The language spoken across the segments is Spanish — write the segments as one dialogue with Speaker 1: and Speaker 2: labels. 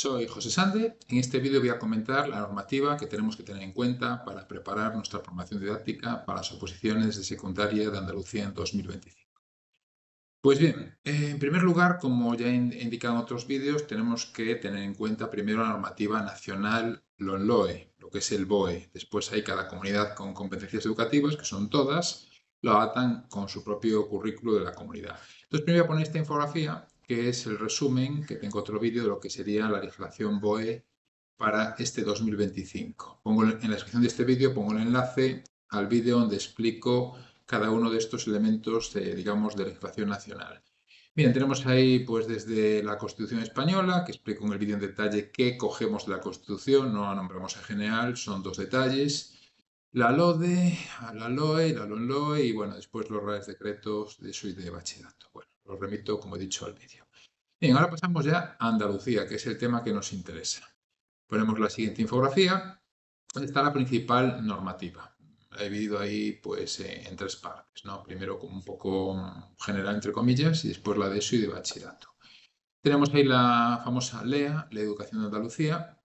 Speaker 1: Soy José Sande. En este vídeo voy a comentar la normativa que tenemos que tener en cuenta para preparar nuestra formación didáctica para las oposiciones de secundaria de Andalucía en 2025. Pues bien, en primer lugar, como ya he indicado en otros vídeos, tenemos que tener en cuenta primero la normativa nacional LOMLOE, lo que es el BOE. Después hay cada comunidad con competencias educativas, que son todas, lo atan con su propio currículo de la comunidad. Entonces, primero voy a poner esta infografía, que es el resumen, que tengo otro vídeo de lo que sería la legislación BOE para este 2025. En la descripción de este vídeo pongo el enlace al vídeo donde explico cada uno de estos elementos digamos, de legislación nacional. Bien, tenemos ahí pues desde la Constitución española, que explico en el vídeo en detalle qué cogemos de la Constitución, no la nombramos en general, son dos detalles. La LODE, la LOE, la LOMLOE y bueno, después los reales decretos de eso y de bachillerato. Bueno, los remito, como he dicho, al vídeo. Bien, ahora pasamos ya a Andalucía, que es el tema que nos interesa. Ponemos la siguiente infografía, donde está la principal normativa. La he dividido ahí pues, en tres partes, ¿no? Primero como un poco general, entre comillas, y después la de ESO y de bachillerato. Tenemos ahí la famosa LEA, Ley de Educación de Andalucía,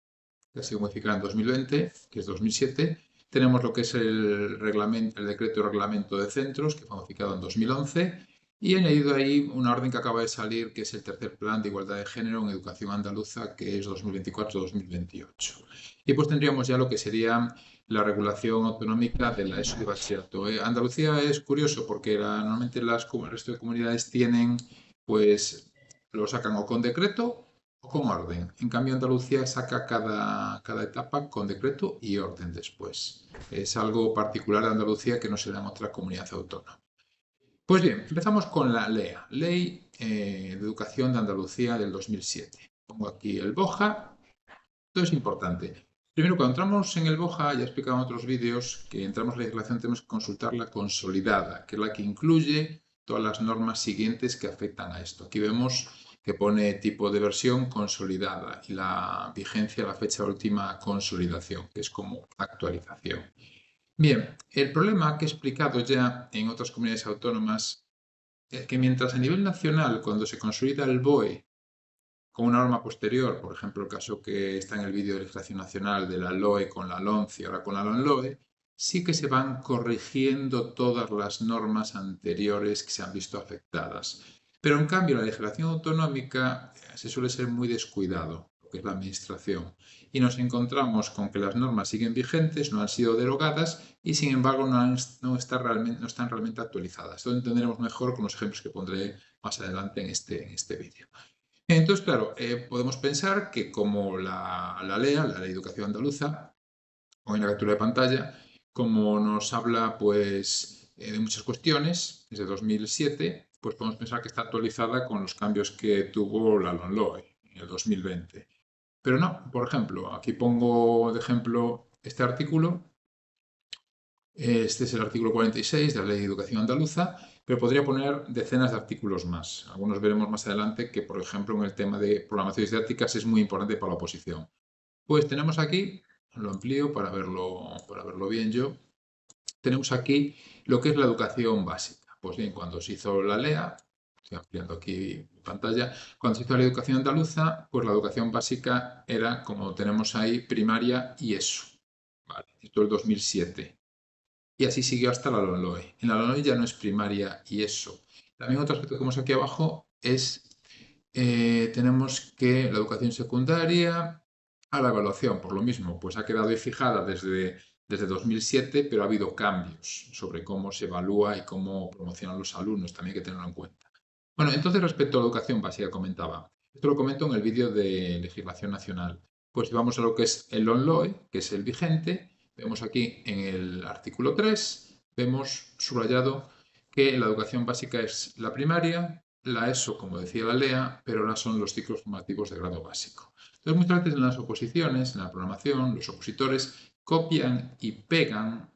Speaker 1: que ha sido modificada en 2020, que es 2007. Tenemos lo que es el decreto de reglamento de centros, que fue modificado en 2011, y he añadido ahí una orden que acaba de salir, que es el tercer plan de igualdad de género en educación andaluza, que es 2024-2028. Y pues tendríamos ya lo que sería la regulación autonómica de la ESO y bachillerato. Andalucía es curioso porque normalmente el resto de comunidades tienen, pues, lo sacan o con decreto o con orden. En cambio, Andalucía saca cada etapa con decreto y orden después. Es algo particular de Andalucía que no se da en otra comunidad autónoma. Pues bien, empezamos con la LEA, Ley de Educación de Andalucía del 2007. Pongo aquí el BOJA. Esto es importante. Primero, cuando entramos en el BOJA, ya he explicado en otros vídeos que entramos en la legislación, tenemos que consultar la consolidada, que es la que incluye todas las normas siguientes que afectan a esto. Aquí vemos que pone tipo de versión consolidada y la vigencia, la fecha de última consolidación, que es como actualización. Bien, el problema que he explicado ya en otras comunidades autónomas es que mientras a nivel nacional, cuando se consolida el BOE con una norma posterior, por ejemplo el caso que está en el vídeo de legislación nacional de la LOE con la LOMCE y ahora con la LOMLOE, sí que se van corrigiendo todas las normas anteriores que se han visto afectadas. Pero en cambio la legislación autonómica se suele ser muy descuidado, lo que es la administración, y nos encontramos con que las normas siguen vigentes, no han sido derogadas y sin embargo no están realmente actualizadas. Esto lo entenderemos mejor con los ejemplos que pondré más adelante en este vídeo. Entonces, claro, podemos pensar que como la LEA, la Ley de Educación Andaluza, o en la captura de pantalla, como nos habla pues, de muchas cuestiones desde 2007, pues podemos pensar que está actualizada con los cambios que tuvo la LOMLOE en el 2020. Pero no, por ejemplo, aquí pongo de ejemplo este artículo. Este es el artículo 46 de la Ley de Educación Andaluza, pero podría poner decenas de artículos más. Algunos veremos más adelante que, por ejemplo, en el tema de programaciones didácticas es muy importante para la oposición. Pues tenemos aquí, lo amplío para verlo bien yo, tenemos aquí lo que es la educación básica. Pues bien, cuando se hizo la LEA, estoy ampliando aquí mi pantalla, cuando se hizo la educación andaluza, pues la educación básica era, como tenemos ahí, primaria y ESO. Vale, esto es el 2007. Y así siguió hasta la LOMLOE. En la LOMLOE ya no es primaria y ESO. También otro aspecto que vemos aquí abajo es, tenemos que la educación secundaria a la evaluación, por lo mismo, pues ha quedado fijada desde 2007, pero ha habido cambios sobre cómo se evalúa y cómo promocionan los alumnos, también hay que tenerlo en cuenta. Bueno, entonces respecto a la educación básica, comentaba, esto lo comento en el vídeo de legislación nacional. Pues si vamos a lo que es el LOMLOE, que es el vigente, vemos aquí en el artículo 3, vemos subrayado que la educación básica es la primaria, la ESO, como decía la LEA, pero ahora son los ciclos formativos de grado básico. Entonces, muchas veces en las oposiciones, en la programación, los opositores copian y pegan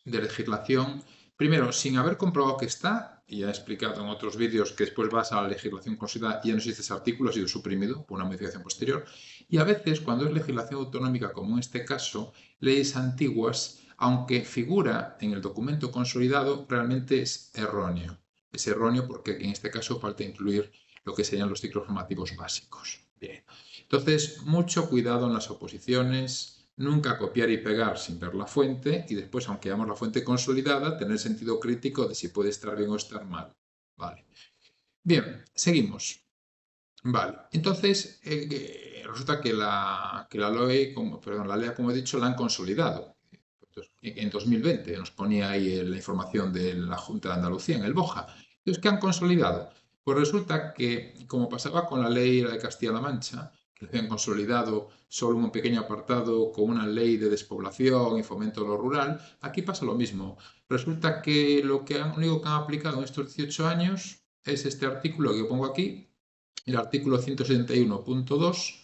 Speaker 1: de legislación, primero, sin haber comprobado que está, y ya he explicado en otros vídeos que después vas a la legislación consolidada y ya no existe ese artículo, ha sido suprimido por una modificación posterior, y a veces, cuando es legislación autonómica, como en este caso, leyes antiguas, aunque figura en el documento consolidado, realmente es erróneo. Es erróneo porque en este caso falta incluir lo que serían los ciclos formativos básicos. Bien. Entonces, mucho cuidado en las oposiciones, nunca copiar y pegar sin ver la fuente y después, aunque veamos la fuente consolidada, tener sentido crítico de si puede estar bien o estar mal. Vale. Bien, seguimos. Vale, entonces resulta que la LOE, la LEA, como he dicho, la han consolidado. Entonces, en 2020 nos ponía ahí la información de la Junta de Andalucía en el BOJA. Entonces, ¿qué han consolidado? Pues resulta que, como pasaba con la ley de Castilla-La Mancha, que habían consolidado solo un pequeño apartado con una ley de despoblación y fomento de lo rural, aquí pasa lo mismo. Resulta que lo único que han aplicado en estos 18 años es este artículo que pongo aquí, el artículo 161.2,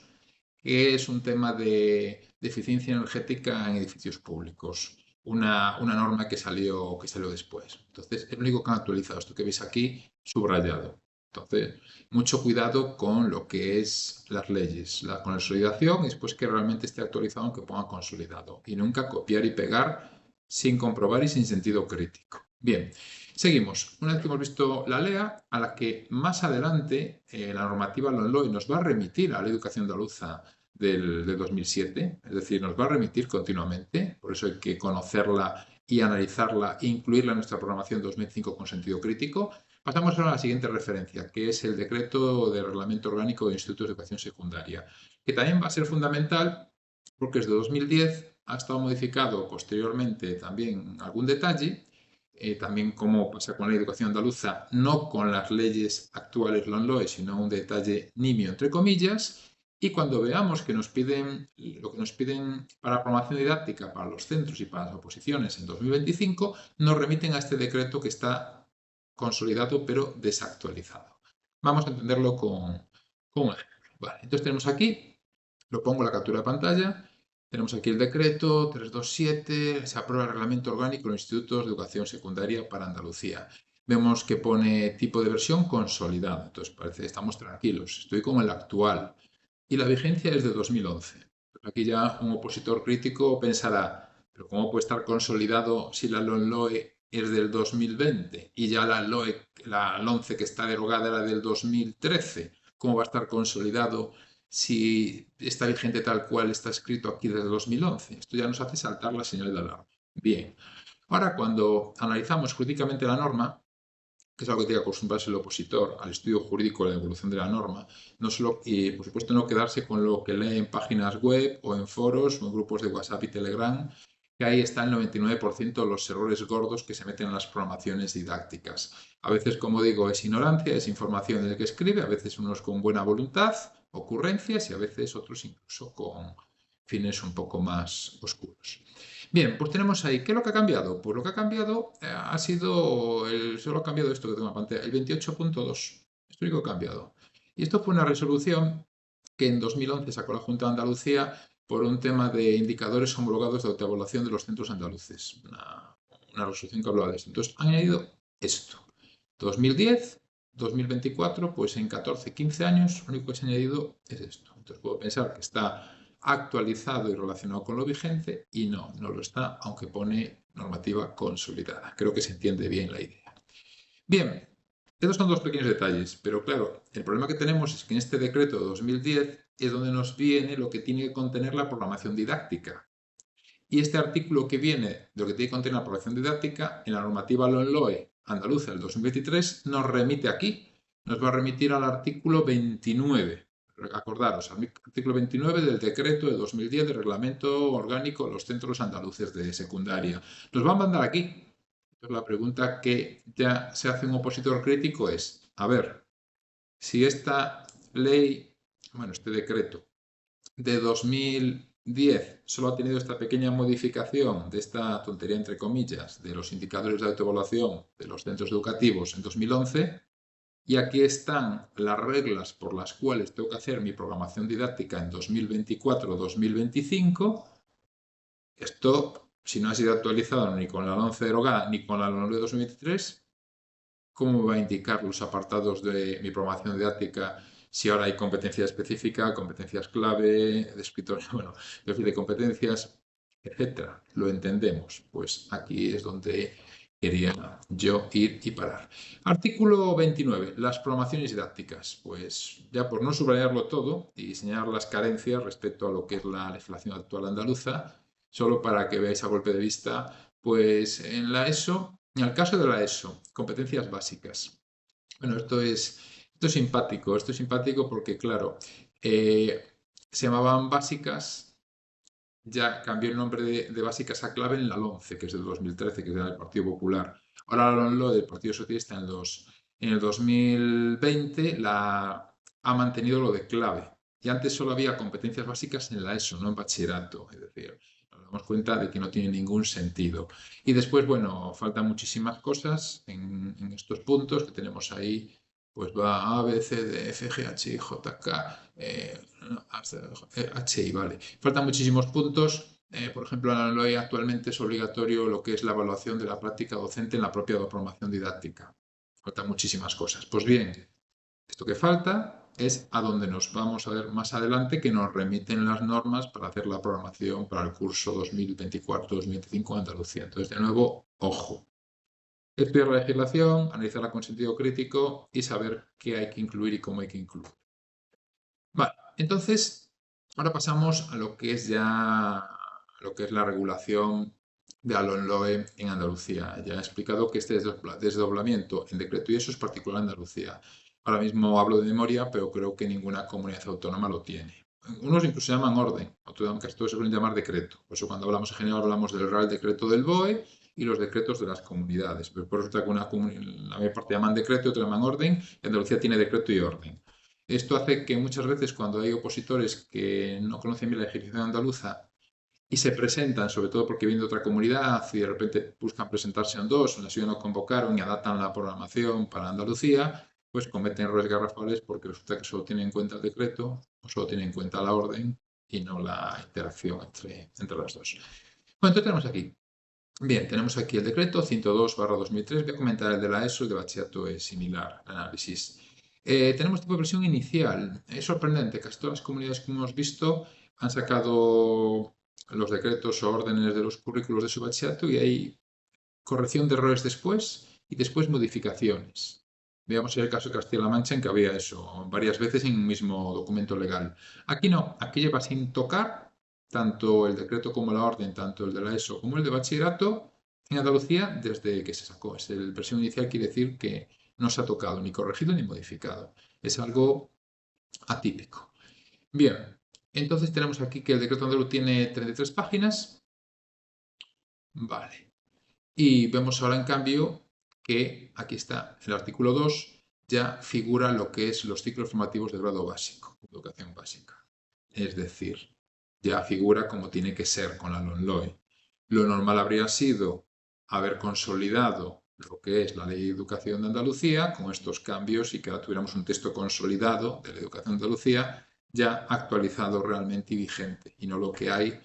Speaker 1: que es un tema de eficiencia energética en edificios públicos. Una norma que salió después. Entonces, es lo único que han actualizado, esto que veis aquí subrayado. Entonces, mucho cuidado con lo que es las leyes, la consolidación, y después que realmente esté actualizado, aunque ponga consolidado. Y nunca copiar y pegar sin comprobar y sin sentido crítico. Bien, seguimos. Una vez que hemos visto la LEA, a la que más adelante la normativa LOMLOE nos va a remitir a la educación andaluza del 2007, es decir, nos va a remitir continuamente, por eso hay que conocerla y analizarla e incluirla en nuestra programación 2005 con sentido crítico. Pasamos ahora a la siguiente referencia, que es el decreto de reglamento orgánico de institutos de educación secundaria, que también va a ser fundamental porque es de 2010, ha estado modificado posteriormente también algún detalle, también como pasa con la educación andaluza, no con las leyes actuales LOMLOE, sino un detalle nimio entre comillas, y cuando veamos que nos piden lo que nos piden para formación didáctica para los centros y para las oposiciones en 2025, nos remiten a este decreto que está consolidado pero desactualizado. Vamos a entenderlo con un ejemplo. Vale, entonces tenemos aquí, lo pongo en la captura de pantalla, tenemos aquí el decreto 327, se aprueba el reglamento orgánico de los institutos de educación secundaria para Andalucía. Vemos que pone tipo de versión consolidado, entonces parece que estamos tranquilos, estoy con el actual. Y la vigencia es de 2011. Aquí ya un opositor crítico pensará, pero ¿cómo puede estar consolidado si la LOMLOE es del 2020 y ya la LOMCE que está derogada era del 2013? ¿Cómo va a estar consolidado si está vigente tal cual está escrito aquí desde 2011? Esto ya nos hace saltar la señal de alarma. Bien, ahora cuando analizamos jurídicamente la norma, que es algo que tiene que acostumbrarse el opositor al estudio jurídico de la evolución de la norma, no solo, y por supuesto no quedarse con lo que lee en páginas web o en foros o en grupos de WhatsApp y Telegram, que ahí está el 99% de los errores gordos que se meten en las programaciones didácticas. A veces, como digo, es ignorancia, es información del que escribe, a veces unos con buena voluntad, ocurrencias y a veces otros incluso con fines un poco más oscuros. Bien, pues tenemos ahí, ¿qué es lo que ha cambiado? Pues lo que ha cambiado ha sido, solo ha cambiado esto que tengo en pantalla, el 28.2, esto único que ha cambiado. Y esto fue una resolución que en 2011 sacó la Junta de Andalucía por un tema de indicadores homologados de autoevaluación de los centros andaluces. Una resolución que hablaba de esto. Entonces han añadido esto. 2010, 2024, pues en 14, 15 años, lo único que se ha añadido es esto. Entonces puedo pensar que está actualizado y relacionado con lo vigente y no lo está, aunque pone normativa consolidada. Creo que se entiende bien la idea. Bien, estos son dos pequeños detalles, pero claro, el problema que tenemos es que en este decreto de 2010 es donde nos viene lo que tiene que contener la programación didáctica. Y este artículo que viene de lo que tiene que contener la programación didáctica, en la normativa LOMLOE andaluza del 2023, nos remite aquí. Nos va a remitir al artículo 29. Acordaros, artículo 29 del decreto de 2010 de reglamento orgánico de los centros andaluces de secundaria. Nos va a mandar aquí. Entonces la pregunta que ya se hace un opositor crítico es, a ver, si esta ley, bueno, este decreto de 2010 solo ha tenido esta pequeña modificación de esta tontería entre comillas de los indicadores de autoevaluación de los centros educativos en 2011, y aquí están las reglas por las cuales tengo que hacer mi programación didáctica en 2024-2025. Esto, si no ha sido actualizado ni con la LOMCE derogada ni con la LOMLOE 2023, ¿cómo me va a indicar los apartados de mi programación didáctica si ahora hay competencia específica, competencias clave, de escritorio, bueno, de competencias, etcétera? Lo entendemos. Pues aquí es donde quería yo ir y parar. Artículo 29. Las programaciones didácticas. Pues ya por no subrayarlo todo y señalar las carencias respecto a lo que es la legislación actual andaluza, solo para que veáis a golpe de vista, pues en la ESO, en el caso de la ESO, competencias básicas. Bueno, esto es simpático porque, claro, se llamaban básicas, ya cambió el nombre de básicas a clave en la LOMCE, que es del 2013, que es del Partido Popular. Ahora la LOMLOE del Partido Socialista en el 2020 ha mantenido lo de clave. Y antes solo había competencias básicas en la ESO, no en bachillerato. Es decir, nos damos cuenta de que no tiene ningún sentido. Y después, bueno, faltan muchísimas cosas en estos puntos que tenemos ahí. Pues va A, B, C, D, F, G, H, I, J, K, H, I, vale. Faltan muchísimos puntos. Por ejemplo, en la LOE actualmente es obligatorio lo que es la evaluación de la práctica docente en la propia programación didáctica. Faltan muchísimas cosas. Pues bien, esto que falta es a donde nos vamos a ver más adelante, que nos remiten las normas para hacer la programación para el curso 2024-2025 en Andalucía. Entonces, de nuevo, ojo. Estudiar la legislación, analizarla con sentido crítico y saber qué hay que incluir y cómo hay que incluir. Vale, entonces, ahora pasamos a lo que es la regulación de la LOMLOE en Andalucía. Ya he explicado que este desdoblamiento en decreto y eso es particular en Andalucía. Ahora mismo hablo de memoria, pero creo que ninguna comunidad autónoma lo tiene. Unos incluso llaman orden, aunque todos se suelen llamar decreto. Por eso cuando hablamos en general hablamos del Real Decreto del BOE y los decretos de las comunidades. Pero por eso que la mayor parte llaman decreto, otra llaman orden, y Andalucía tiene decreto y orden. Esto hace que muchas veces cuando hay opositores que no conocen bien la legislación andaluza y se presentan, sobre todo porque vienen de otra comunidad y de repente buscan presentarse en dos, en la suya no convocaron y adaptan la programación para Andalucía, pues cometen errores garrafales porque resulta que solo tienen en cuenta el decreto o solo tienen en cuenta la orden y no la interacción entre las dos. Bueno, entonces tenemos aquí. Bien, tenemos aquí el decreto 102/2003. Voy a comentar el de la ESO, el de bachillerato es similar, el análisis. Tenemos tipo de versión inicial. Es sorprendente, casi todas las comunidades que hemos visto han sacado los decretos o órdenes de los currículos de su bachillerato y hay corrección de errores después y después modificaciones. Veamos el caso de Castilla-La Mancha en que había eso varias veces en un mismo documento legal. Aquí no, aquí lleva sin tocar tanto el decreto como la orden, tanto el de la ESO como el de bachillerato en Andalucía desde que se sacó. La versión inicial quiere decir que no se ha tocado ni corregido ni modificado. Es algo atípico. Bien, entonces tenemos aquí que el decreto andaluz tiene 33 páginas. Vale. Y vemos ahora en cambio que aquí está el artículo 2, ya figura lo que es los ciclos formativos de grado básico, educación básica. Es decir, ya figura como tiene que ser con la LOMLOE. Lo normal habría sido haber consolidado lo que es la Ley de Educación de Andalucía con estos cambios y que ahora tuviéramos un texto consolidado de la Educación de Andalucía ya actualizado realmente y vigente, y no lo que hay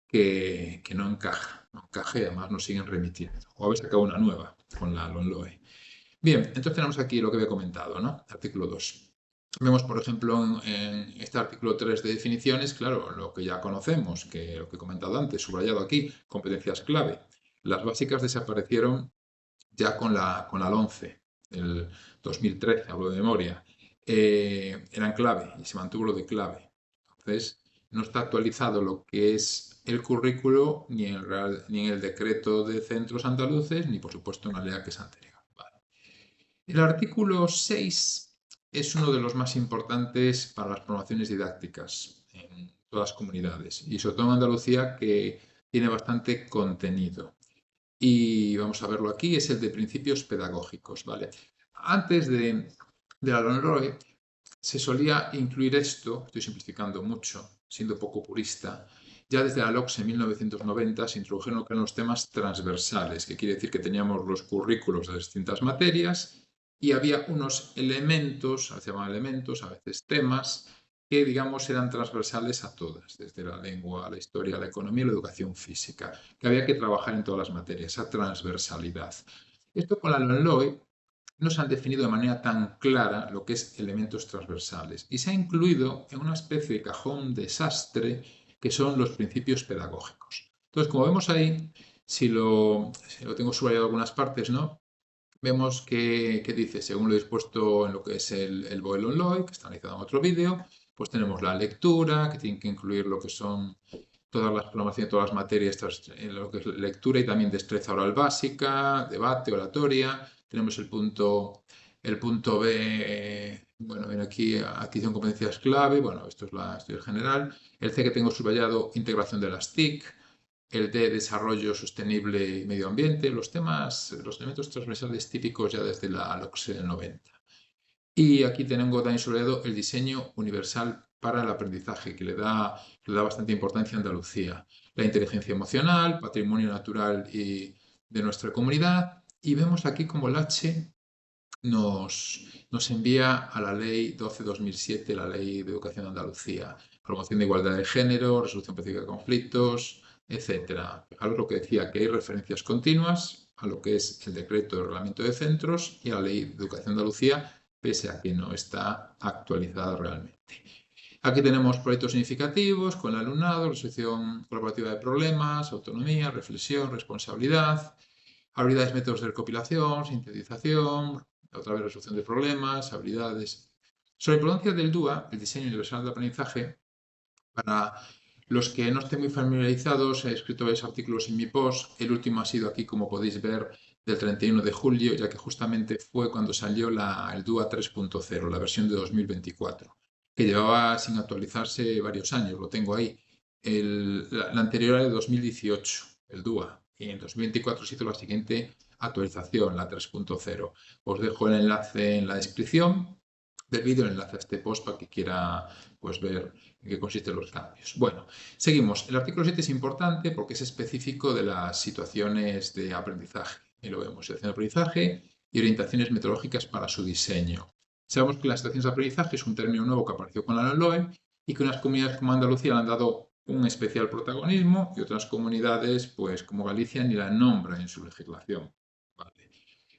Speaker 1: que no encaja, y además nos siguen remitiendo. O habéis sacado una nueva con la LOMLOE. Bien, entonces tenemos aquí lo que había comentado, ¿no? Artículo 2. Vemos, por ejemplo, en este artículo 3 de definiciones, claro, lo que ya conocemos, que lo que he comentado antes, subrayado aquí, competencias clave. Las básicas desaparecieron ya con la LOMCE, el 2013, hablo de memoria. Eran clave y se mantuvo lo de clave. Entonces, no está actualizado lo que es el currículo ni en el decreto de centros andaluces, ni por supuesto en la ley que es anterior. Vale. El artículo 6 es uno de los más importantes para las programaciones didácticas en todas las comunidades y sobre todo en Andalucía, que tiene bastante contenido. Y vamos a verlo aquí, es el de principios pedagógicos, ¿vale? Antes de la LOMLOE se solía incluir esto, estoy simplificando mucho, siendo poco purista, ya desde la LOCSE en 1990 se introdujeron lo que eran los temas transversales, que quiere decir que teníamos los currículos de distintas materias y había unos elementos, a veces se llaman elementos, a veces temas, que digamos eran transversales a todas, desde la lengua, la historia, la economía y la educación física, que había que trabajar en todas las materias, esa transversalidad. Esto con la LOMLOE no se han definido de manera tan clara lo que es elementos transversales y se ha incluido en una especie de cajón desastre que son los principios pedagógicos. Entonces, como vemos ahí, Si lo tengo subrayado en algunas partes, ¿no? Vemos que dice, según lo dispuesto en lo que es el Boyle-Lonloy, que está analizado en otro vídeo, pues tenemos la lectura, que tiene que incluir lo que son todas las programaciones, todas las materias, lo que es lectura y también destreza oral básica, debate, oratoria. Tenemos el punto B, bueno, ven aquí, adquisición de competencias clave, bueno, esto es el general. El C que tengo subrayado, integración de las TIC. El D, desarrollo sostenible y medio ambiente, los elementos transversales típicos ya desde la LOCSE del 90. Y aquí tengo también subrayado el diseño universal para el aprendizaje, que le da bastante importancia a Andalucía. La inteligencia emocional, patrimonio natural y de nuestra comunidad. Y vemos aquí como el H nos envía a la Ley 12/2007, la Ley de Educación de Andalucía, promoción de igualdad de género, resolución pacífica de conflictos, etcétera. Fijaros lo que decía, que hay referencias continuas a lo que es el decreto de reglamento de centros y a la Ley de Educación de Andalucía, pese a que no está actualizada realmente. Aquí tenemos proyectos significativos con el alumnado, resolución colaborativa de problemas, autonomía, reflexión, responsabilidad, habilidades, métodos de recopilación, sintetización, otra vez resolución de problemas, habilidades. Sobre la importancia del DUA, el diseño universal de aprendizaje, para los que no estén muy familiarizados, he escrito varios artículos en mi post. El último ha sido aquí, como podéis ver, del 31 de julio, ya que justamente fue cuando salió el DUA 3.0, la versión de 2024, que llevaba sin actualizarse varios años, lo tengo ahí. La anterior era de 2018, el DUA, y en 2024 se hizo la siguiente actualización, la 3.0. Os dejo el enlace en la descripción del vídeo, el enlace a este post para que quiera pues, ver en qué consisten los cambios. Bueno, seguimos. El artículo 7 es importante porque es específico de las situaciones de aprendizaje. Y lo vemos, situación de aprendizaje y orientaciones metodológicas para su diseño. Sabemos que las situaciones de aprendizaje es un término nuevo que apareció con la LOE y que unas comunidades como Andalucía le han dado un especial protagonismo y otras comunidades, pues como Galicia, ni la nombran en su legislación. Vale.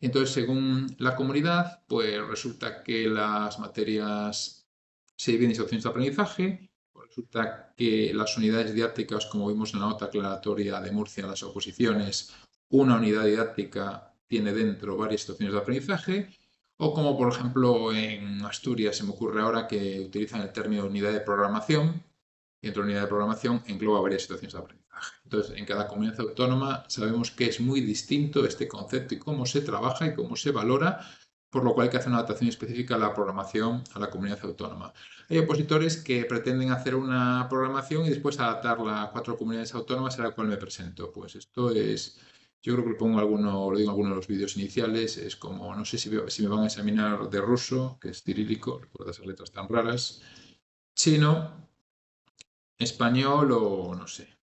Speaker 1: Entonces, según la comunidad, pues resulta que las materias se dividen en situaciones de aprendizaje. Pues resulta que las unidades didácticas, como vimos en la nota aclaratoria de Murcia en las oposiciones, una unidad didáctica tiene dentro varias situaciones de aprendizaje. O como por ejemplo en Asturias se me ocurre ahora que utilizan el término unidad de programación y dentro de la unidad de programación engloba varias situaciones de aprendizaje. Entonces, en cada comunidad autónoma sabemos que es muy distinto este concepto y cómo se trabaja y cómo se valora, por lo cual hay que hacer una adaptación específica a la programación a la comunidad autónoma. Hay opositores que pretenden hacer una programación y después adaptarla a 4 comunidades autónomas a la cual me presento. Pues esto es, yo creo que lo pongo lo digo en alguno de los vídeos iniciales, es como, no sé si me van a examinar de ruso, que es cirílico, recuerda esas letras tan raras, chino, español o no sé,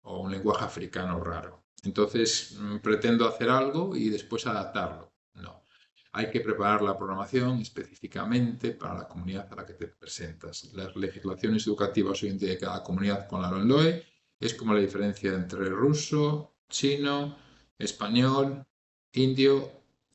Speaker 1: o un lenguaje africano raro. Entonces pretendo hacer algo y después adaptarlo. No. Hay que preparar la programación específicamente para la comunidad a la que te presentas. Las legislaciones educativas hoy en día de cada comunidad con la LOE es como la diferencia entre ruso, chino, español, indio,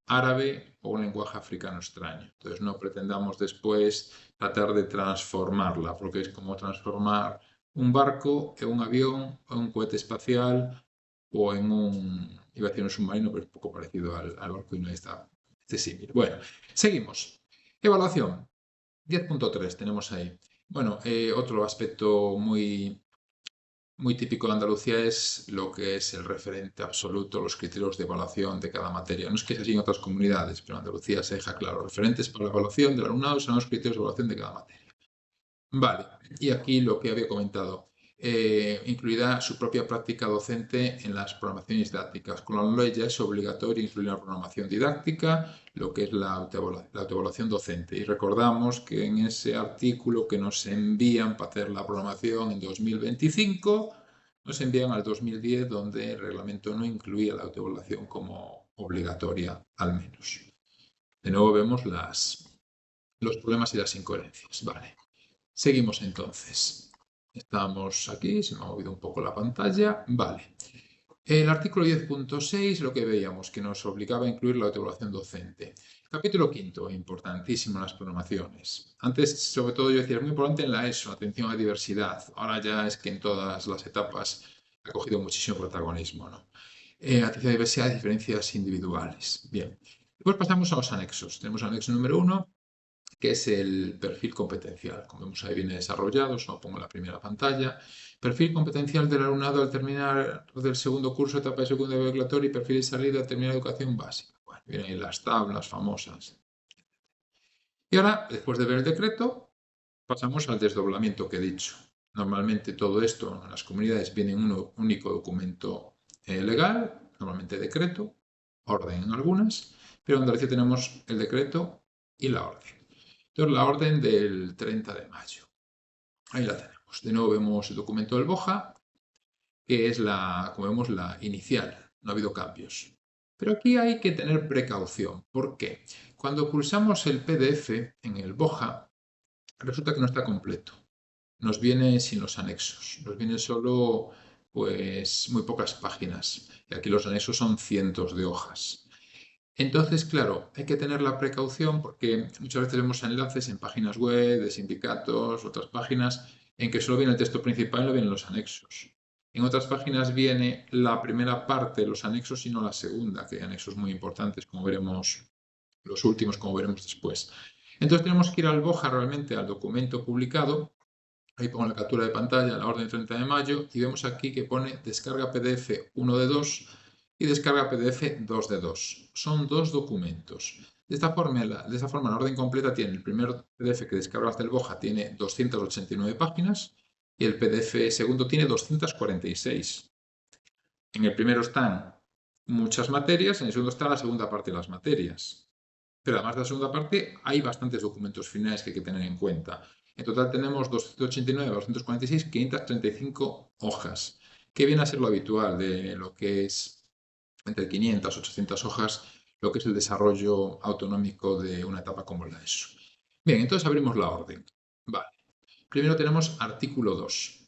Speaker 1: árabe o un lenguaje africano extraño. Entonces no pretendamos después tratar de transformarla, porque es como transformar un barco en un avión, en un cohete espacial o en iba a decir un submarino, pero es poco parecido al barco y no está este símil. Bueno, seguimos. Evaluación. 10.3 tenemos ahí. Bueno, otro aspecto muy típico de Andalucía es lo que es el referente absoluto, los criterios de evaluación de cada materia. No es que sea así en otras comunidades, pero en Andalucía se deja claro. Referentes para la evaluación del alumnado son los criterios de evaluación de cada materia. Vale, y aquí lo que había comentado, incluirá su propia práctica docente en las programaciones didácticas. Con la ley ya es obligatorio incluir la programación didáctica, lo que es la autoevaluación docente. Y recordamos que en ese artículo que nos envían para hacer la programación en 2025, nos envían al 2010, donde el reglamento no incluía la autoevaluación como obligatoria, al menos. De nuevo vemos los problemas y las incoherencias. Vale. Seguimos entonces. Estamos aquí, se me ha movido un poco la pantalla. Vale. El artículo 10.6, lo que veíamos, que nos obligaba a incluir la autoevaluación docente. Capítulo 5, importantísimo en las programaciones. Antes, sobre todo, yo decía, es muy importante en la ESO, atención a la diversidad. Ahora ya es que en todas las etapas ha cogido muchísimo protagonismo, ¿no? atención a diversidad y diferencias individuales. Bien, después pasamos a los anexos. Tenemos el anexo número 1, que es el perfil competencial. Como vemos ahí viene desarrollado, os lo pongo en la primera pantalla. Perfil competencial del alumnado al terminar del segundo curso, etapa de secundaria obligatoria y perfil de salida al terminar educación básica. Bueno, vienen ahí las tablas famosas. Y ahora, después de ver el decreto, pasamos al desdoblamiento que he dicho. Normalmente todo esto en las comunidades viene en un único documento legal, normalmente decreto, orden en algunas, pero en Andalucía tenemos el decreto y la orden. Entonces, la orden del 30 de mayo. Ahí la tenemos. De nuevo vemos el documento del BOJA, que es como vemos, la inicial. No ha habido cambios. Pero aquí hay que tener precaución. ¿Por qué? Cuando pulsamos el PDF en el BOJA, resulta que no está completo. Nos viene sin los anexos. Nos viene solo, pues, muy pocas páginas. Y aquí los anexos son cientos de hojas. Entonces, claro, hay que tener la precaución porque muchas veces vemos enlaces en páginas web de sindicatos, otras páginas, en que solo viene el texto principal y no vienen los anexos. En otras páginas viene la primera parte de los anexos y no la segunda, que hay anexos muy importantes, como veremos, los últimos, como veremos después. Entonces tenemos que ir al BOJA realmente, al documento publicado. Ahí pongo la captura de pantalla, la orden 30 de mayo, y vemos aquí que pone descarga PDF 1 de 2 y descarga PDF 2 de 2. Son dos documentos. De esta forma, la orden completa tiene el primer PDF que descargas del BOJA tiene 289 páginas y el PDF segundo tiene 246. En el primero están muchas materias, en el segundo está la segunda parte de las materias. Pero además de la segunda parte hay bastantes documentos finales que hay que tener en cuenta. En total tenemos 289, 246, 535 hojas, que viene a ser lo habitual de lo que es entre 500 y 800 hojas, lo que es el desarrollo autonómico de una etapa como la ESO. Bien, entonces abrimos la orden. Vale. Primero tenemos artículo 2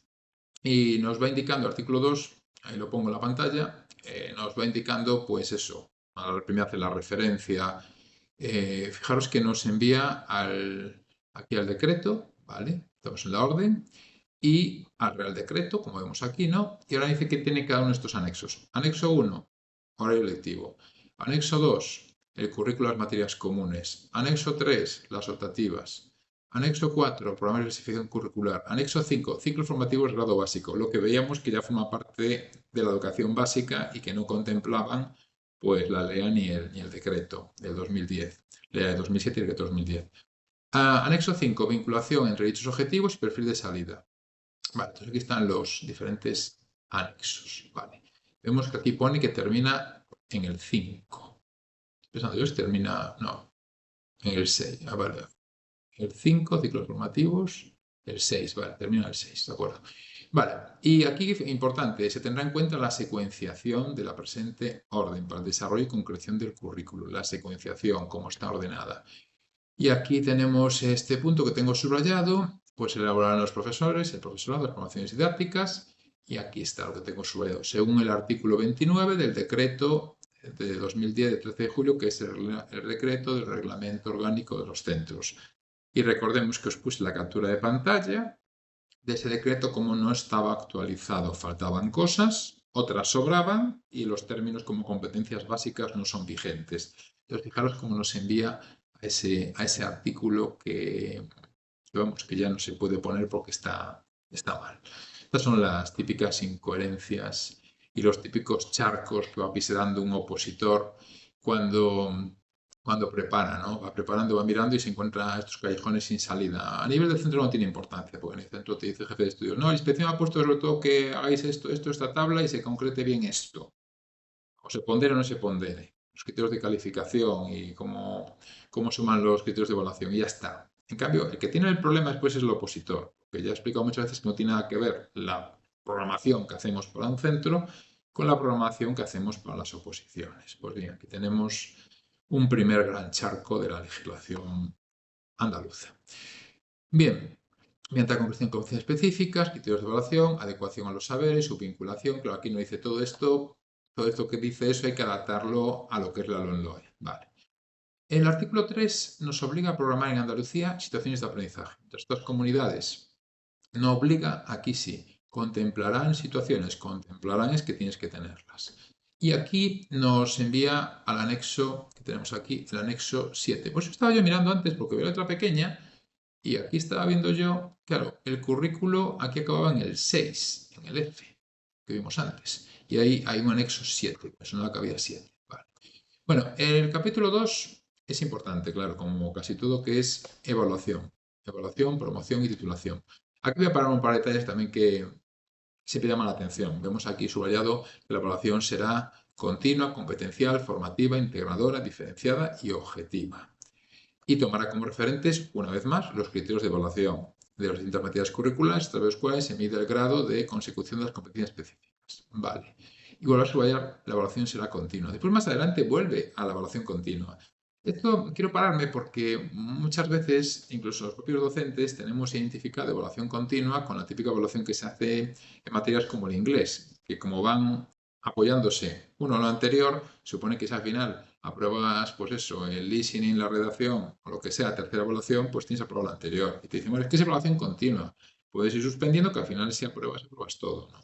Speaker 1: y nos va indicando artículo 2, ahí lo pongo en la pantalla, nos va indicando pues eso, primero hace la referencia. Fijaros que nos envía aquí al decreto, ¿vale? Estamos en la orden, y al Real Decreto, como vemos aquí, ¿no? Y ahora dice que tiene cada uno de estos anexos. Anexo 1, horario lectivo. Anexo 2, el currículo de las materias comunes. Anexo 3, las optativas. Anexo 4, programa de clasificación curricular. Anexo 5, ciclos formativos de grado básico. Lo que veíamos que ya forma parte de la educación básica y que no contemplaban pues la LEA ni el decreto del 2010. LEA de 2007 y el decreto de 2010. Anexo 5, vinculación entre dichos objetivos y perfil de salida. Vale, entonces aquí están los diferentes anexos. Vale. Vemos que aquí pone que termina en el 5. Pensando yo, termina, no, en el 6. Vale. El 5, ciclos formativos, el 6, vale, termina el 6, de acuerdo. Vale, y aquí importante, se tendrá en cuenta la secuenciación de la presente orden para el desarrollo y concreción del currículo, la secuenciación, cómo está ordenada. Y aquí tenemos este punto que tengo subrayado, pues elaborarán los profesores, el profesorado, las formaciones didácticas, y aquí está lo que tengo subrayado, según el artículo 29 del decreto de 2010, de 13 de julio, que es el decreto del reglamento orgánico de los centros. Y recordemos que os puse la captura de pantalla de ese decreto, como no estaba actualizado, faltaban cosas, otras sobraban y los términos como competencias básicas no son vigentes. Entonces, fijaros cómo nos envía a ese artículo que, vamos, que ya no se puede poner porque está mal. Estas son las típicas incoherencias y los típicos charcos que va pisando un opositor cuando prepara, ¿no? Va preparando, va mirando y se encuentra estos callejones sin salida. A nivel del centro no tiene importancia, porque en el centro te dice el jefe de estudios, no, la inspección ha puesto sobre todo que hagáis esto, esta tabla y se concrete bien esto. O se pondere o no se pondere. Los criterios de calificación y cómo suman los criterios de evaluación y ya está. En cambio, el que tiene el problema después es el opositor, que ya he explicado muchas veces que no tiene nada que ver la programación que hacemos para un centro con la programación que hacemos para las oposiciones. Pues bien, aquí tenemos un primer gran charco de la legislación andaluza. Bien, mediante la concreción de condiciones específicas, criterios de evaluación, adecuación a los saberes, su vinculación, claro, aquí no dice todo esto que dice eso hay que adaptarlo a lo que es la LOMLOE. Vale. El artículo 3 nos obliga a programar en Andalucía situaciones de aprendizaje. Entre estas comunidades no obliga, aquí sí. Contemplarán situaciones, contemplarán es que tienes que tenerlas. Y aquí nos envía al anexo que tenemos aquí, el anexo 7. Pues estaba yo mirando antes porque veo la letra pequeña y aquí estaba viendo yo, claro, el currículo aquí acababa en el 6, en el F, que vimos antes. Y ahí hay un anexo 7, me sonaba que había 7. Vale. Bueno, el capítulo 2 es importante, claro, como casi todo, que es evaluación. Evaluación, promoción y titulación. Aquí voy a parar un par de detalles también que siempre llaman la atención. Vemos aquí subrayado que la evaluación será continua, competencial, formativa, integradora, diferenciada y objetiva. Y tomará como referentes, una vez más, los criterios de evaluación de las distintas materias curriculares, a través de los cuales se mide el grado de consecución de las competencias específicas. Vale. Y vuelvo a subrayar, la evaluación será continua. Después, más adelante, vuelve a la evaluación continua. Esto quiero pararme porque muchas veces, incluso los propios docentes, tenemos identificado evaluación continua con la típica evaluación que se hace en materias como el inglés, que como van apoyándose uno a lo anterior, supone que si al final apruebas, pues eso, el listening, la redacción o lo que sea, tercera evaluación, pues tienes aprobado la anterior. Y te dicen, bueno, es que es evaluación continua. Puedes ir suspendiendo que al final si apruebas todo, ¿no?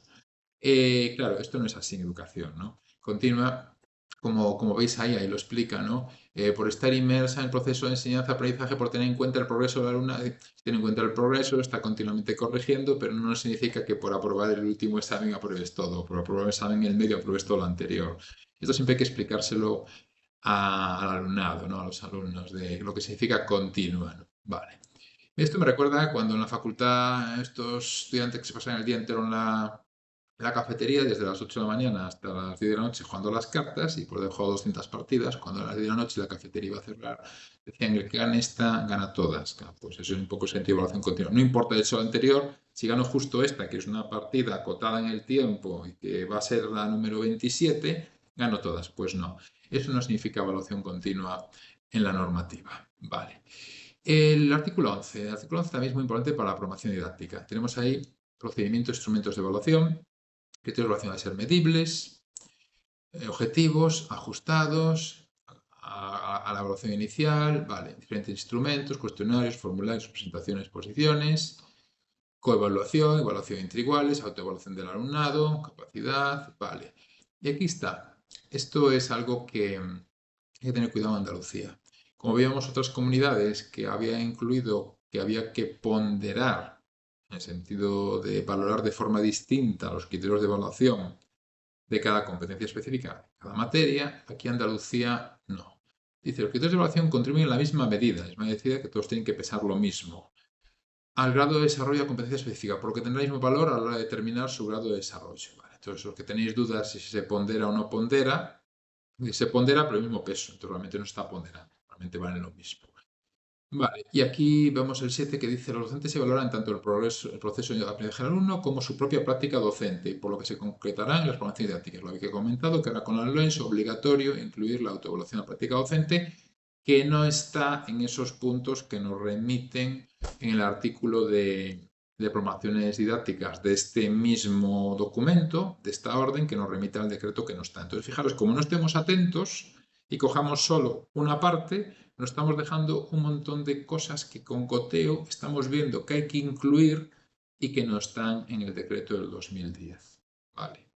Speaker 1: Claro, esto no es así en educación, ¿no? Continua, como veis ahí lo explica, ¿no? Por estar inmersa en el proceso de enseñanza-aprendizaje, por tener en cuenta el progreso de la alumna, tiene en cuenta el progreso, está continuamente corrigiendo, pero no significa que por aprobar el último examen apruebes todo, por aprobar el examen en el medio apruebes todo lo anterior. Esto siempre hay que explicárselo al alumnado, ¿no? A los alumnos, de lo que significa continua, ¿no? Vale. Esto me recuerda cuando en la facultad estos estudiantes que se pasan el día entero en la cafetería desde las 8 de la mañana hasta las 10 de la noche jugando las cartas y por debajo de 200 partidas, cuando a las 10 de la noche la cafetería iba a cerrar, decían el que gane esta gana todas. Claro, pues eso es un poco sentido de evaluación continua. No importa el hecho anterior, si gano justo esta, que es una partida acotada en el tiempo y que va a ser la número 27, gano todas. Pues no, eso no significa evaluación continua en la normativa. Vale. El artículo 11 también es muy importante para la promoción didáctica. Tenemos ahí procedimientos, instrumentos de evaluación, criterios de evaluación a ser medibles, objetivos, ajustados a la evaluación inicial, vale, diferentes instrumentos, cuestionarios, formularios, presentaciones, exposiciones, coevaluación, evaluación entre iguales, autoevaluación del alumnado, capacidad, vale. Y aquí está. Esto es algo que hay que tener cuidado en Andalucía. Como veíamos otras comunidades que había incluido que había que ponderar en el sentido de valorar de forma distinta los criterios de evaluación de cada competencia específica, cada materia, aquí Andalucía no. Dice, los criterios de evaluación contribuyen en la misma medida, es decir, que todos tienen que pesar lo mismo, al grado de desarrollo de competencia específica, porque tendrá el mismo valor a la hora de determinar su grado de desarrollo. ¿Vale? Entonces, los que tenéis dudas si se pondera o no pondera, se pondera pero el mismo peso, entonces realmente no está ponderando, realmente valen lo mismo. Vale, y aquí vemos el 7 que dice, los docentes se valoran tanto el proceso de aprendizaje del alumno como su propia práctica docente, por lo que se concretará en las formaciones didácticas. Lo que he comentado, que ahora con la LOE es obligatorio incluir la autoevaluación de la práctica docente, que no está en esos puntos que nos remiten en el artículo de promociones didácticas de este mismo documento, de esta orden, que nos remite al decreto que no está. Entonces, fijaros, como no estemos atentos y cojamos solo una parte, nos estamos dejando un montón de cosas que con goteo estamos viendo que hay que incluir y que no están en el decreto del 2010. Vale.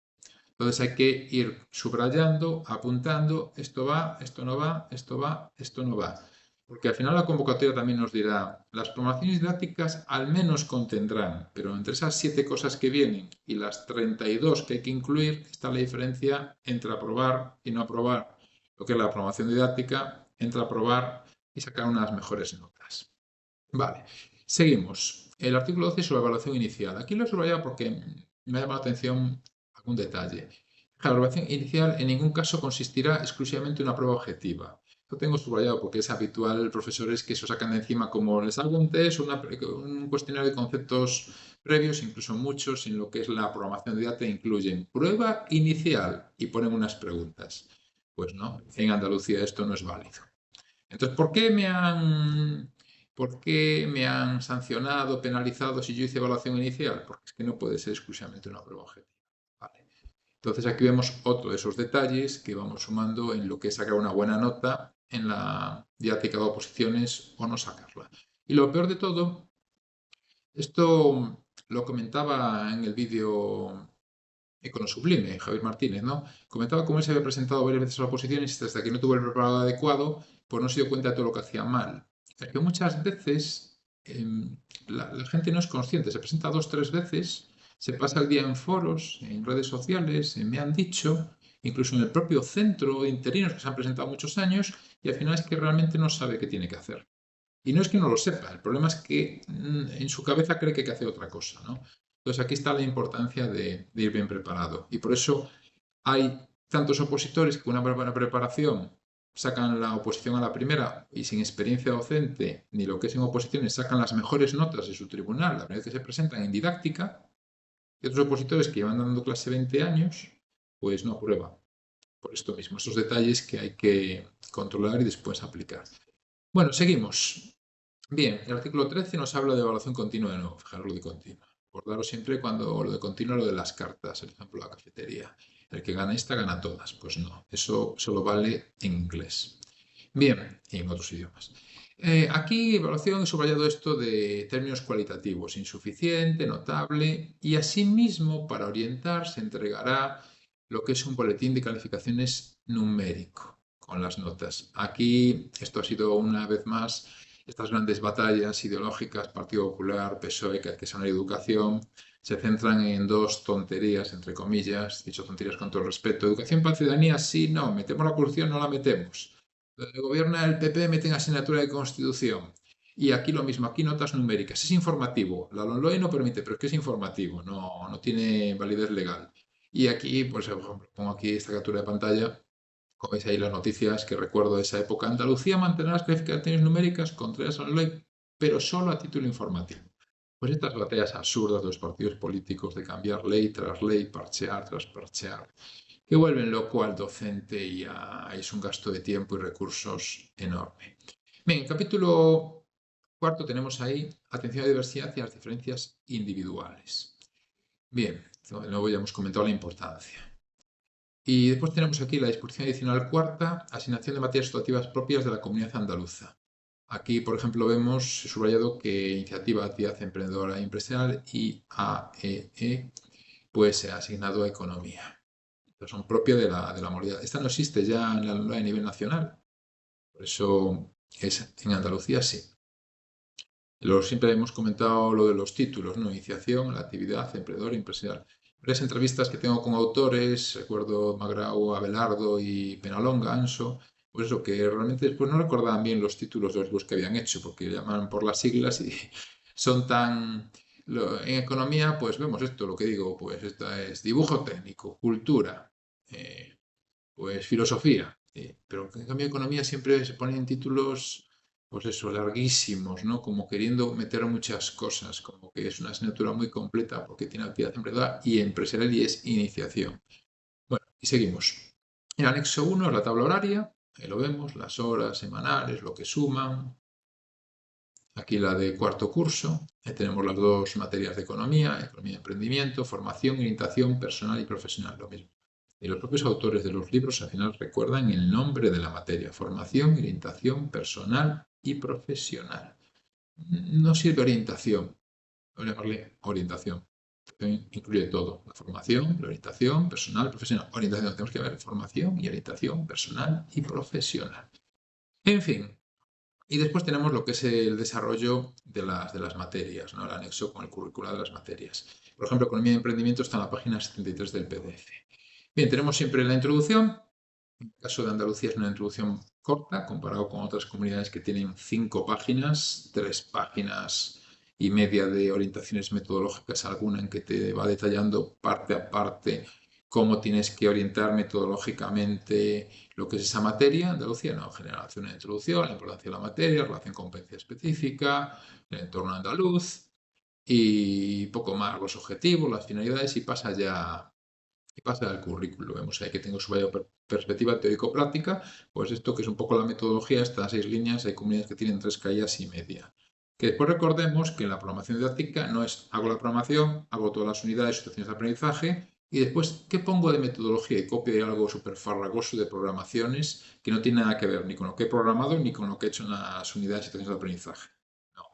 Speaker 1: Entonces hay que ir subrayando, apuntando, esto va, esto no va, esto va, esto no va. Porque al final la convocatoria también nos dirá, las promociones didácticas al menos contendrán, pero entre esas 7 cosas que vienen y las 32 que hay que incluir, está la diferencia entre aprobar y no aprobar. Lo que es la promoción didáctica, entre aprobar y sacar unas mejores notas. Vale, seguimos. El artículo 12 sobre evaluación inicial. Aquí lo he subrayado porque me ha llamado la atención algún detalle. La evaluación inicial en ningún caso consistirá exclusivamente en una prueba objetiva. Lo tengo subrayado porque es habitual profesores que se sacan de encima como les hago un test, un cuestionario de conceptos previos, incluso muchos en lo que es la programación de data incluyen prueba inicial y ponen unas preguntas. Pues no, en Andalucía esto no es válido. Entonces, ¿por qué me han sancionado, penalizado si yo hice evaluación inicial? Porque es que no puede ser exclusivamente una prueba objetiva. Vale. Entonces aquí vemos otro de esos detalles que vamos sumando en lo que es sacar una buena nota en la didáctica de oposiciones o no sacarla. Y lo peor de todo, esto lo comentaba en el vídeo Sublime, Javier Martínez, ¿no? Comentaba cómo él se había presentado varias veces a la oposición y hasta que no tuvo el preparado adecuado, pues no se dio cuenta de todo lo que hacía mal. Es que muchas veces la gente no es consciente, se presenta 2, 3 veces, se pasa el día en foros, en redes sociales, me han dicho, incluso en el propio centro de interinos que se han presentado muchos años, y al final es que realmente no sabe qué tiene que hacer. Y no es que no lo sepa, el problema es que en su cabeza cree que hay que hacer otra cosa, ¿no? Entonces aquí está la importancia de ir bien preparado. Y por eso hay tantos opositores que con una buena preparación sacan la oposición a la primera y sin experiencia docente ni lo que es en oposiciones sacan las mejores notas de su tribunal la primera vez que se presentan en didáctica, y otros opositores que llevan dando clase 20 años, pues no aprueban. Por esto mismo, esos detalles que hay que controlar y después aplicar. Bueno, seguimos. Bien, el artículo 13 nos habla de evaluación continua de nuevo. Fijaros lo de continua. Recordaros siempre cuando lo de continua, lo de las cartas, el ejemplo de la cafetería. El que gana esta gana todas. Pues no, eso solo vale en inglés. Bien, y en otros idiomas. Aquí, evaluación, he subrayado esto de términos cualitativos, insuficiente, notable, y asimismo, para orientar, se entregará lo que es un boletín de calificaciones numérico, con las notas. Aquí, esto ha sido una vez más, estas grandes batallas ideológicas, Partido Popular, PSOE, que son la educación, se centran en dos tonterías, entre comillas, dicho tonterías con todo respeto. Educación para ciudadanía, sí, no, metemos la corrupción, no la metemos. Donde gobierna el PP meten asignatura de Constitución. Y aquí lo mismo, aquí notas numéricas. Es informativo. La LOMLOE no permite, pero es que es informativo, no tiene validez legal. Y aquí, pues, por ejemplo, pongo aquí esta captura de pantalla. Como veis ahí las noticias que recuerdo de esa época. Andalucía mantendrá las calificaciones numéricas contrarias a la ley, pero solo a título informativo. Pues estas batallas absurdas de los partidos políticos de cambiar ley tras ley, parchear tras parchear, que vuelven loco al docente y es un gasto de tiempo y recursos enorme. Bien, en el capítulo cuarto tenemos ahí atención a la diversidad y a las diferencias individuales. Bien, de nuevo ya hemos comentado la importancia. Y después tenemos aquí la disposición adicional cuarta, asignación de materias educativas propias de la comunidad andaluza. Aquí, por ejemplo, vemos subrayado que iniciativa, actividad emprendedora e empresarial y AEE, pues se ha asignado a economía. Son propias de la modalidad. Esta no existe ya en la LOE a nivel nacional. Por eso es en Andalucía sí. Siempre hemos comentado lo de los títulos, ¿no? Iniciación, la actividad, emprendedor, empresarial. Varias entrevistas que tengo con autores, recuerdo Magrao, Abelardo y Penalonga, Anso, pues eso, que realmente después no recordaban bien los títulos de los libros que habían hecho, porque llaman por las siglas y son tan... En economía, pues vemos esto, lo que digo, pues esta es dibujo técnico, cultura, pues filosofía. Pero en cambio economía siempre se ponen títulos, pues eso, larguísimos, ¿no? Como queriendo meter muchas cosas, como que es una asignatura muy completa porque tiene actividad emprendedora y empresarial y es iniciación. Bueno, y seguimos. En el anexo 1 es la tabla horaria, ahí lo vemos, las horas semanales, lo que suman. Aquí la de cuarto curso, ahí tenemos las dos materias de economía, economía y emprendimiento, formación, orientación personal y profesional, lo mismo. Y los propios autores de los libros al final recuerdan el nombre de la materia, formación, orientación personal y profesional. No sirve orientación, voy a llamarle orientación. Incluye todo, la formación, la orientación personal, profesional. Orientación, tenemos que ver formación y orientación personal y profesional. En fin, y después tenemos lo que es el desarrollo de las materias, ¿no? El anexo con el currículo de las materias. Por ejemplo, economía y emprendimiento está en la página 73 del PDF. Bien, tenemos siempre la introducción. En el caso de Andalucía es una introducción corta comparado con otras comunidades que tienen 5 páginas, 3 páginas y media de orientaciones metodológicas, alguna en que te va detallando parte a parte cómo tienes que orientar metodológicamente lo que es esa materia. Andalucía no, en general hace una introducción, la importancia de la materia, relación con competencia específica, el entorno andaluz y poco más, los objetivos, las finalidades y pasa al currículo. Vemos ahí que tengo su perspectiva teórico-práctica, pues esto que es un poco la metodología, estas 6 líneas, hay comunidades que tienen 3 caídas y media. Que después recordemos que la programación didáctica no es hago la programación, hago todas las unidades, situaciones de aprendizaje y después, ¿qué pongo de metodología? Y copio de algo súper farragoso de programaciones que no tiene nada que ver ni con lo que he programado ni con lo que he hecho en las unidades y situaciones de aprendizaje. No.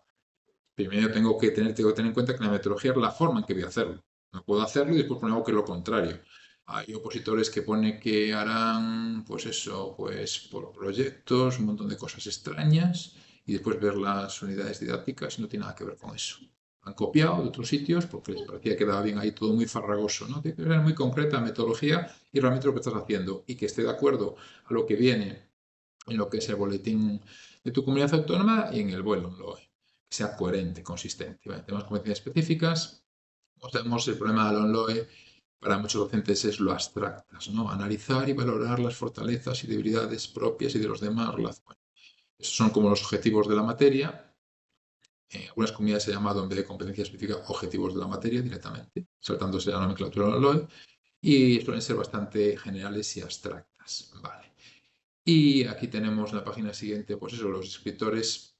Speaker 1: Primero tengo que tener en cuenta que la metodología es la forma en que voy a hacerlo. No puedo hacerlo y después poner algo que es lo contrario. Hay opositores que pone que harán, pues eso, pues por proyectos, un montón de cosas extrañas y después ver las unidades didácticas y no tiene nada que ver con eso. Han copiado de otros sitios porque les parecía que quedaba bien ahí todo muy farragoso, ¿no? Tiene que ser muy concreta la metodología y realmente lo que estás haciendo y que esté de acuerdo a lo que viene en lo que es el boletín de tu comunidad autónoma y en el vuelo, que sea coherente, consistente. ¿Vale? Tenemos competencias específicas. Tenemos el problema del ONLOE para muchos docentes es lo abstractas, ¿no? Analizar y valorar las fortalezas y debilidades propias y de los demás. Bueno, esos son como los objetivos de la materia. En algunas comunidades se ha llamado, en vez de competencia específica, objetivos de la materia directamente, saltándose la nomenclatura del ONLOE, y suelen ser bastante generales y abstractas. Vale. Y aquí tenemos en la página siguiente, pues eso, los escritores,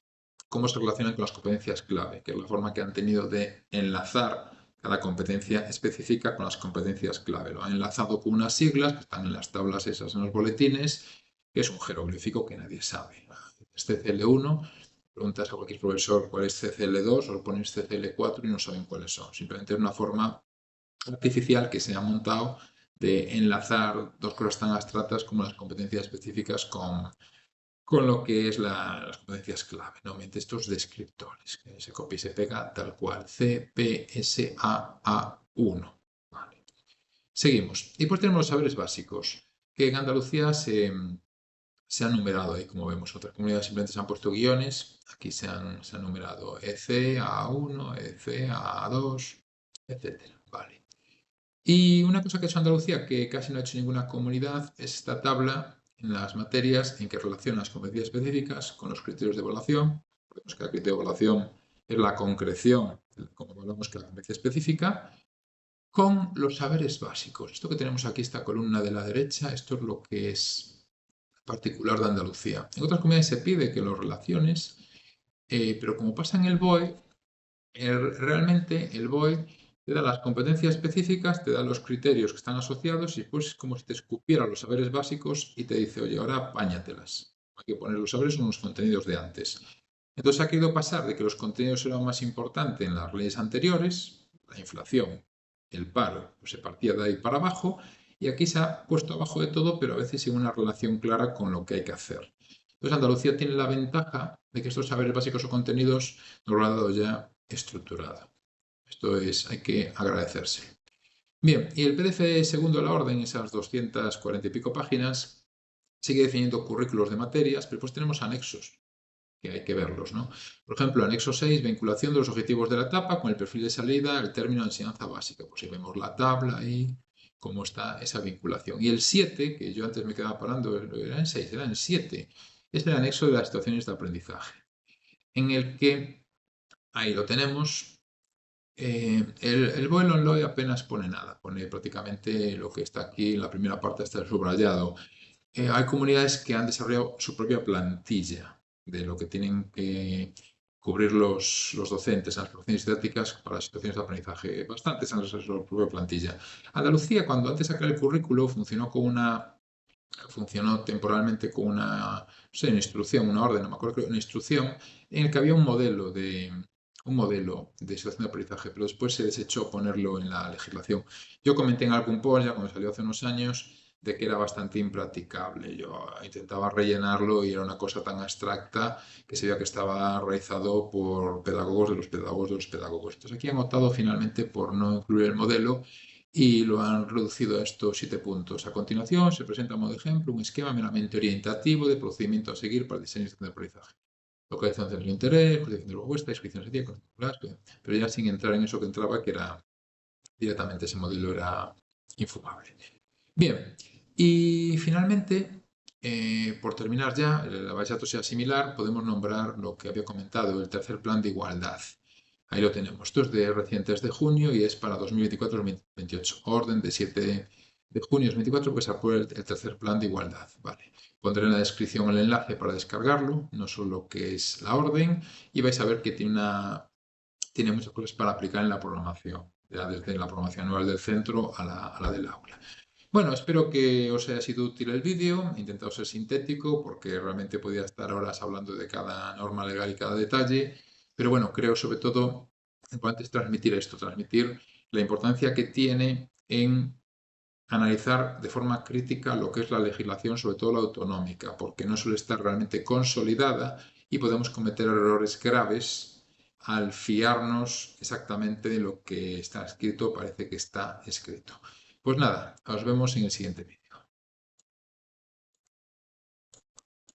Speaker 1: cómo se relacionan con las competencias clave, que es la forma que han tenido de enlazar cada competencia específica con las competencias clave. Lo han enlazado con unas siglas que están en las tablas esas en los boletines, que es un jeroglífico que nadie sabe. Es CCL1, preguntas a cualquier profesor cuál es CCL2 o pones CCL4 y no saben cuáles son. Simplemente es una forma artificial que se ha montado de enlazar dos cosas tan abstractas como las competencias específicas con lo que es las competencias clave, nuevamente estos descriptores, que se copia y se pega tal cual, CPSAA1. Vale. Seguimos. Y pues tenemos los saberes básicos, que en Andalucía se han numerado ahí, como vemos. Otras comunidades simplemente se han puesto guiones, aquí se han numerado EC, A1, EC, A2, etcétera. Vale. Y una cosa que ha hecho Andalucía, que casi no ha hecho ninguna comunidad, es esta tabla en las materias en que relaciona las competencias específicas con los criterios de evaluación. Podemos que el criterio de evaluación es la concreción, como hablamos que la competencia específica, con los saberes básicos. Esto que tenemos aquí, esta columna de la derecha, esto es lo que es particular de Andalucía. En otras comunidades se pide que lo relaciones, pero como pasa en el BOE, realmente el BOE te da las competencias específicas, te da los criterios que están asociados y después es como si te escupiera los saberes básicos y te dice, oye, ahora apáñatelas. Hay que poner los saberes en los contenidos de antes. Entonces ha querido pasar de que los contenidos eran más importantes en las leyes anteriores, la inflación, el paro, pues se partía de ahí para abajo, y aquí se ha puesto abajo de todo, pero a veces sin una relación clara con lo que hay que hacer. Entonces Andalucía tiene la ventaja de que estos saberes básicos o contenidos nos lo han dado ya estructurado. Esto es, hay que agradecerse. Bien, y el PDF segundo de la orden, esas 240 y pico páginas, sigue definiendo currículos de materias, pero pues tenemos anexos, que hay que verlos, ¿no? Por ejemplo, anexo 6, vinculación de los objetivos de la etapa con el perfil de salida, el término de enseñanza básica. Pues si vemos la tabla ahí, cómo está esa vinculación. Y el 7, que yo antes me quedaba parando, era en 6, era en 7, es el anexo de las situaciones de aprendizaje, en el que, ahí lo tenemos, el vuelo en LOE apenas pone nada, pone prácticamente lo que está aquí en la primera parte, está subrayado. Hay comunidades que han desarrollado su propia plantilla de lo que tienen que cubrir los docentes en las profesiones didácticas para situaciones de aprendizaje. Bastantes han desarrollado su propia plantilla. Andalucía, cuando antes de sacar el currículo, funcionó temporalmente con una, no sé, una instrucción, una orden, no me acuerdo, una instrucción en el que había un modelo de situación de aprendizaje, pero después se desechó ponerlo en la legislación. Yo comenté en algún post, ya cuando salió hace unos años, de que era bastante impracticable. Yo intentaba rellenarlo y era una cosa tan abstracta que se veía que estaba realizado por pedagogos de los pedagogos de los pedagogos. Entonces aquí han optado finalmente por no incluir el modelo y lo han reducido a estos 7 puntos. A continuación se presenta a modo de ejemplo un esquema meramente orientativo de procedimiento a seguir para el diseño de aprendizaje. Localización de centro de interés, cotización de propuesta, inscripción sencilla, pero ya sin entrar en eso que entraba, que era directamente ese modelo era infumable. Bien, y finalmente, por terminar ya, el abaixato sea similar, podemos nombrar lo que había comentado, el tercer plan de igualdad. Ahí lo tenemos. Esto es de recientes de junio y es para 2024-2028. Orden de 7 de junio de 2024, pues aprueba el tercer plan de igualdad. Vale. Pondré en la descripción el enlace para descargarlo, no solo lo que es la orden, y vais a ver que tiene muchas cosas para aplicar en la programación, ya desde la programación anual del centro a la del aula. Bueno, espero que os haya sido útil el vídeo. He intentado ser sintético porque realmente podía estar horas hablando de cada norma legal y cada detalle. Pero bueno, creo sobre todo importante es transmitir esto, transmitir la importancia que tiene en analizar de forma crítica lo que es la legislación, sobre todo la autonómica, porque no suele estar realmente consolidada y podemos cometer errores graves al fiarnos exactamente de lo que está escrito, parece que está escrito. Pues nada, nos vemos en el siguiente vídeo.